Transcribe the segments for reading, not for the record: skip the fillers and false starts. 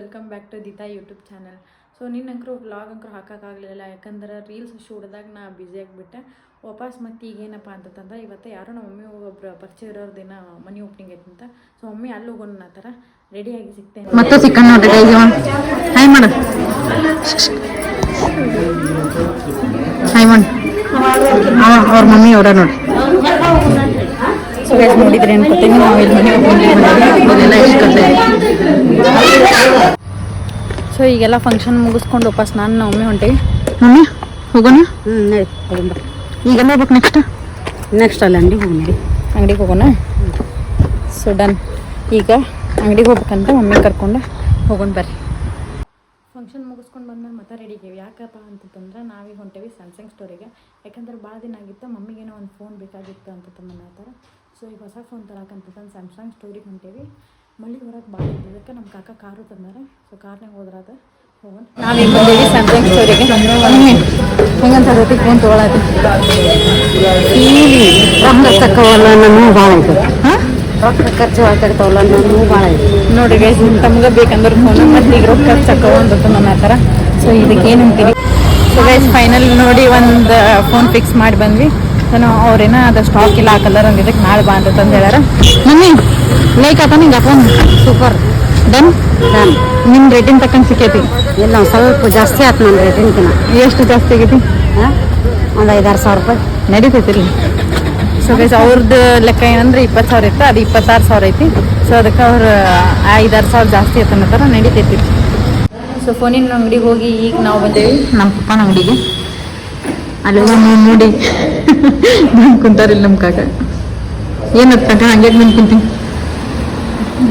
Welcome back to ದಿತಾ YouTube channel. So ನಿನ್ನಂಕರು vlog ಅಂಕರು ಹಾಕೋಕ್ಕಾಗಲಿಲ್ಲ, ಯಾಕಂದ್ರೆ ರೀಲ್ಸ್ ಶೂಟ್ದಾಗ ನಾ ಬ್ಯುಸಿ ಆಗಿಬಿಟ್ಟೆ. ವಾಪಸ್ ಮತ್ತು ಈಗೇನಪ್ಪ ಅಂತಂದ್ರೆ ಇವತ್ತು ಯಾರೋ ನಮ್ಮ ಮಮ್ಮಿ ಒಬ್ಬರು ಪರಿಚಯ ಇರೋರು ದಿನ ಮನಿ ಓಪನಿಂಗ್ ಐತೆ ಅಂತ. ಸೊ ಮಮ್ಮಿ ಅಲ್ಲಿ ಹೋಗೋಣ ಆ ಥರ ರೆಡಿಯಾಗಿ ಸಿಗ್ತೇನೆ. ಮತ್ತೆ ಚಿಕನ್ ನೋಡ್ರಿ ಗೈಸ್, ಹಾಯ್ ಮಾಡು, ಹಾಯ್ ಮಾಡು. ಅವ್ರ ಮಮ್ಮಿ ಅವರ ನೋಡಿ. ಸೊ ಗೈಸ್ ನೋಡಿದ್ರೆ ಅನ್ಕೋತೀನಿ ನಾವು ಇಲ್ಲಿ ಮನೆ ಓಪನಿಂಗ್ ಎಷ್ಟು ಕತೆ. ಸೊ ಈಗೆಲ್ಲ ಫಂಕ್ಷನ್ ಮುಗಿಸ್ಕೊಂಡು ವಾಪಸ್ ನಾನು ನಮ್ಮ ಮಮ್ಮಿ ಹೊಂಟೇವಿ. ಮಮ್ಮಿ ಹೋಗೋಣ? ಹೋಗೋಣ. ಈಗೆಲ್ಲ ಹೋಗ್ಬೇಕು ನೆಕ್ಸ್ಟ್ ಅಲ್ಲ ಅಂಗಡಿಗೆ ಹೋಗೋಣ. So done. ಈಗ ಅಂಗಡಿಗೆ ಹೋಗ್ಬೇಕಂತ ಮಮ್ಮಿ ಕರ್ಕೊಂಡು ಹೋಗೋಣ ಬರ್ರಿ. ಫಂಕ್ಷನ್ ಮುಗಿಸ್ಕೊಂಡು ಬಂದ್ಮೇಲೆ ಮತ್ತೆ ರೆಡಿಗೇವಿ. ಯಾಕಪ್ಪ ಅಂತಂದ್ರೆ ನಾವೀಗ ಹೊಂಟೇವಿ ಸ್ಯಾಮ್ಸಂಗ್ ಸ್ಟೋರಿಗೆ. ಯಾಕಂದ್ರೆ ಭಾಳ ದಿನ ಆಗಿತ್ತು, ಮಮ್ಮಿಗೇನೋ ಒಂದು ಫೋನ್ ಬೇಕಾಗಿತ್ತು ಅಂತ ತಮ್ಮನ್ನ. ಸೊ ಈಗ ಹೊಸ ಫೋನ್ ತರಕಂತಂದು ಸ್ಯಾಮ್ಸಂಗ್ ಸ್ಟೋರಿಗೆ ಹೊಂಟೇವಿ. ಮಳ್ಳಿ ಹೊರಗೆ ಭಾಳ ಇದ್ದದಕ್ಕೆ ನಮ್ಮ ಕಾಕ ಕಾರು ತಂದಾರೆ. ಸೊ ಕಾರ್ನಾಗ ಹೋದ್ರಾದ ಹೋಗೋಣ. ನಾವೀಗ ಬಂದೇವಿ ಸ್ಯಾಮ್ಸಂಗ್ ಸ್ಟೋರಿಗೆ. ಹೆಂಗಂತ ಜೊತೆ ಫೋನ್ ತೊಗೊಳತಿ ತಕ್ಕವಲ್ಲ ನಮಗೂ ಭಾಳ ಐತೆ. ರೊಕ್ಕ ಖರ್ಚು ಆಗ್ತಾಯಿರ್ತಾವಲ್ಲ ನಮಗೂ ಭಾಳ ಐತೆ ನೋಡ್ರಿ ಗೈಸ್, ತಮ್ಗೆ ಬೇಕಂದ್ರೆ ಫೋನ್ ಮತ್ತು ಈಗ ರೊಕ್ಕ ಖರ್ಚು ತಗೊಂಡು ನನ್ನ ಥರ. ಸೊ ಇದಕ್ಕೆ ಏನಂತೀರಿ? ಸೊ ಗೈಸ್ ಫೈನಲ್ ನೋಡಿ ಒಂದು ಫೋನ್ ಫಿಕ್ಸ್ ಮಾಡಿ ಬಂದ್ವಿ. ನಾನು ಅವ್ರೇನ ಅದು ಸ್ಟಾಕ್ ಇಲ್ಲ ಆ ಕಲರ್ ಅಂದಿದ್ದಕ್ಕೆ ನಾಳೆ ಬಾ ಅಂತಂದು ಹೇಳ್ಯಾರ. ಮಮ್ಮಿ ಲೈಕ್ ಆತ ನಿಂಗೆ ಫೋನ್ ಸೂಪರ್ ಡನ್. ನಿಮ್ಮ ರೇಟಿಂಗ್ ತಕ್ಕಂಗೆ ಸಿಕ್ಕೈತಿ? ಇಲ್ಲ ಒಂದು ಸ್ವಲ್ಪ ಜಾಸ್ತಿ ಆಯ್ತು ನನ್ನ ರೇಟಿನ್ಕಿನ. ಎಷ್ಟು ಜಾಸ್ತಿ ಆಗೈತಿ? ಒಂದು 5,000-6,000 ರೂಪಾಯಿ ನಡೀತೈತಿ. ಸೊ ಗೈಸ್ ಅವ್ರದ್ದು ಲೆಕ್ಕ ಏನಂದ್ರೆ 20,000 ಇತ್ತು, ಅದು 26,000 ಐತಿ. ಸೊ ಅದಕ್ಕೆ ಅವ್ರು 5,000-6,000 ಜಾಸ್ತಿ ಐತೆ ಅನ್ನೋ ಥರ ನಡೀತೈತಿ. ಸೊ ಫೋನಿನ ಅಂಗಡಿಗೆ ಹೋಗಿ ಈಗ ನಾವು ಬಂದೇವಿ ನಮ್ಮ ಪಪ್ಪನ ಅಂಗಡಿಗೆ. ಅಲ್ಲಿ ನೋಡಿ ನಾನು ಕುಂತಾರಿಲ್ಲ ನಮ್ಮ ಕಾಕ. ಏನತ್ತ ಕಾಕ ಹಂಗೆ ನಾನು ಕುಂತೀನಿ,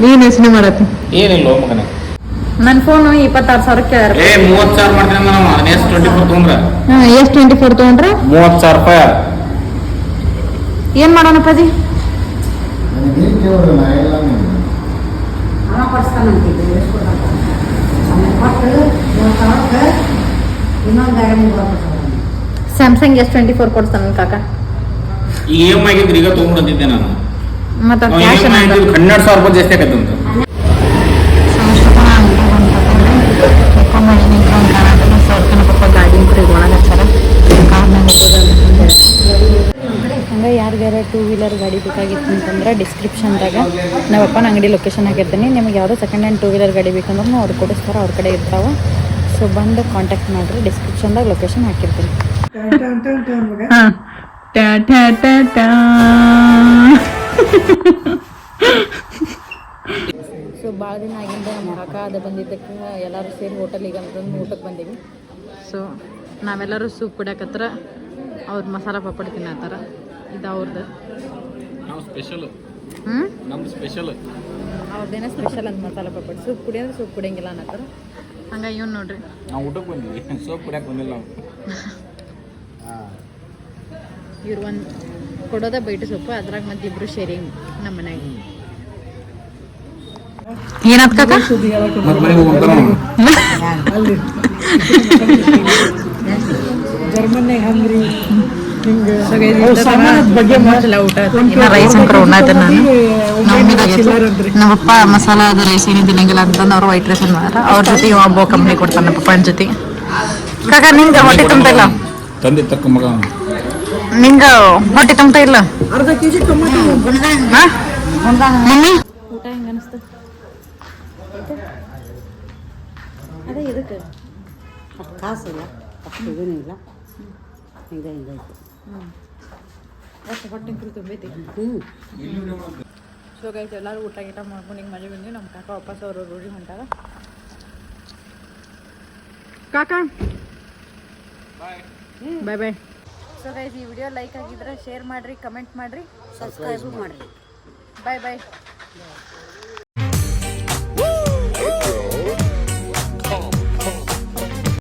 ನೀನು ಯೋಚನೆ ಮಾಡತ್ತಿ? ಏನಿಲ್ಲ ಮಗನ, ನನ್ನ ಫೋನು 26,000 ಕೇಳ್ಯಾರ. 30,000 ಮಾಡ್ತೀನಿ ನಾನು. S24 ತೊಗೊಂಡ್ರ ಎಷ್ಟು 24 ತೊಗೊಂಡ್ರೆ 30,000 ರೂಪಾಯಿ. ಏನು ಮಾಡೋಣಪ್ಪ ಜಿ? ಸ್ಯಾಮ್ಸಂಗ್ S24 ಕೊಡ್ತಾನ ನನ್ನ ಕಾಕ. ಈಗ EMI ಆಗಿದ್ರೆ ಈಗ ತೊಗೊಂಡಿದ್ದೆ ನಾನು. ಮತ್ತೆ ಕ್ಯಾಶ್ 12,000 ರೂಪಾಯಿ ಜಾಸ್ತಿ ಆಗತ್ತಂತ. ಹಂಗೆ ಯಾರಿಗಾರ 2 ವೀಲರ್ ಗಾಡಿ ಬೇಕಾಗಿತ್ತು ಅಂತಂದ್ರೆ ಡಿಸ್ಕ್ರಿಪ್ಷನ್ದಾಗ ನಮ್ಮ ಅಪ್ಪನ ಅಂಗಡಿ ಲೊಕೇಶನ್ ಹಾಕಿರ್ತೀನಿ. ನಿಮಗೆ ಯಾವುದೋ ಸೆಕೆಂಡ್ ಹ್ಯಾಂಡ್ 2 ವೀಲರ್ ಗಾಡಿ ಬೇಕಂದ್ರೂ ಅವ್ರು ಕೊಡಿಸ್ತಾರೆ, ಅವ್ರ ಕಡೆ ಇರ್ತಾವೆ. ಸೊ ಬಂದು ಕಾಂಟ್ಯಾಕ್ಟ್ ಮಾಡಿರಿ, ಡಿಸ್ಕ್ರಿಪ್ಷನ್ದಾಗ ಲೊಕೇಶನ್ ಹಾಕಿರ್ತೀನಿ. ಸೊ ಭಾಳ ದಿನ ಆಗಿಂದ ನಮ್ಮ ಕಾಕ ಅದು ಬಂದಿದ್ದಕ್ಕೆ ಎಲ್ಲರೂ ಸೇರಿ ಹೋಟೆಲಿಗೆ ಅಂತಂದು ಊಟಕ್ಕೆ ಬಂದೀವಿ. ಸೊ ನಾವೆಲ್ಲರೂ ಸೂಪ್ ಕುಡಿಯಕತ್ರ, ಅವ್ರ ಮಸಾಲ ಪಾಪಡ್ ತಿನ್ನತ್ತಾರ. ಇದು ಅವ್ರದ್ದು ನಮ್ದು ಸ್ಪೆಷಲ್. ಅವ್ರದ್ದೇನೋ ಸ್ಪೆಷಲ್ ಅಂತ ಮಸಾಲ ಪಾಪಡ್. ಸೂಪ್ ಕುಡಿಯೋದ್ರೆ ಸೂಪ್ ಕುಡಿಯಂಗಿಲ್ಲ ಅನ್ನತ್ತಾರ. ಹಂಗೆ ಇವ್ನು ನೋಡ್ರಿ, ನಾವು ಊಟಕ್ಕೆ ಬಂದ್ವಿ, ಸೋಪ್ ಕುಡಿಯಕ್ಕೆ ಬಂದಿಲ್ಲ ನಾವು. ಇವ್ರು ಒಂದು ಕೊಡೋದ ಬೈಟು ಸೊಪ್ಪು, ಅದ್ರಾಗ ಮತ್ತೆ ಇಬ್ರು ಶೇರಿಂಗ್ ನಮ್ಮ ಮನ್ಯಾಗ. ಏನಾತ್ ಕಾಕ? ನಮ್ಮಪ್ಪ ಮಸಾಲಾದ ರೈಸ್ ಏನು ತಿನ್ನಂಗಿಲ್ಲ ಅಂತಂದು ಅವ್ರು ವೈಟ್ ರೈಸ್ ಮಾಡ್ಯಾರ. ಅವ್ರ ಜೊತೆ ಒಬ್ಬ ಕಂಪ್ನಿ ಕೊಡ್ತಾನೆ ನಮ್ಮ ಪಪ್ಪನ ಜೊತೆ. ಕಾಕ ನಿಂಗೆ ಹೊಟ್ಟೆ ತುಂಬ ಇಲ್ಲ? ತಂದೆ ತಕ್ಕ ಮಗ ನಿಂಗೆ ಹೊಟ್ಟೆ ತುಂಬ ಇಲ್ಲ? ಮಮ್ಮಿ ಊಟ ಹೆಂಗೆ ಅನಿಸ್ತು? ಅದೇ ಇದಕ್ಕೆ ಕಾಸಿಲ್ಲ, ಅಷ್ಟು ಏನಿಲ್ಲ. ಹಿಂಗೈತೆ. ಹೊಟ್ಟೆ ತುಂಬೈತಿ. ಸೊ ಗೈಸ್ ಎಲ್ಲರೂ ಊಟ ಗೀಟ ಮಾಡ್ಕೊಂಡು ಹಿಂಗೆ ಮನೆ ಬಂದ್ವಿ. ನಮ್ಮ ಕಾಕ ವಾಪಸ್ ಅವರು ರೂಢಿ ಹೊಂಟಾರ. ಕಾಕ ಬಾಯ್ ಬಾಯ್. ಸೊ ಗೈಸ್ ಈ ವಿಡಿಯೋ ಲೈಕ್ ಆಗಿದ್ರೆ ಶೇರ್ ಮಾಡಿರಿ, ಕಮೆಂಟ್ ಮಾಡಿರಿ, ಸಬ್ಸ್ಕ್ರೈಬ್ ಮಾಡಿರಿ. ಬಾಯ್ ಬಾಯ್.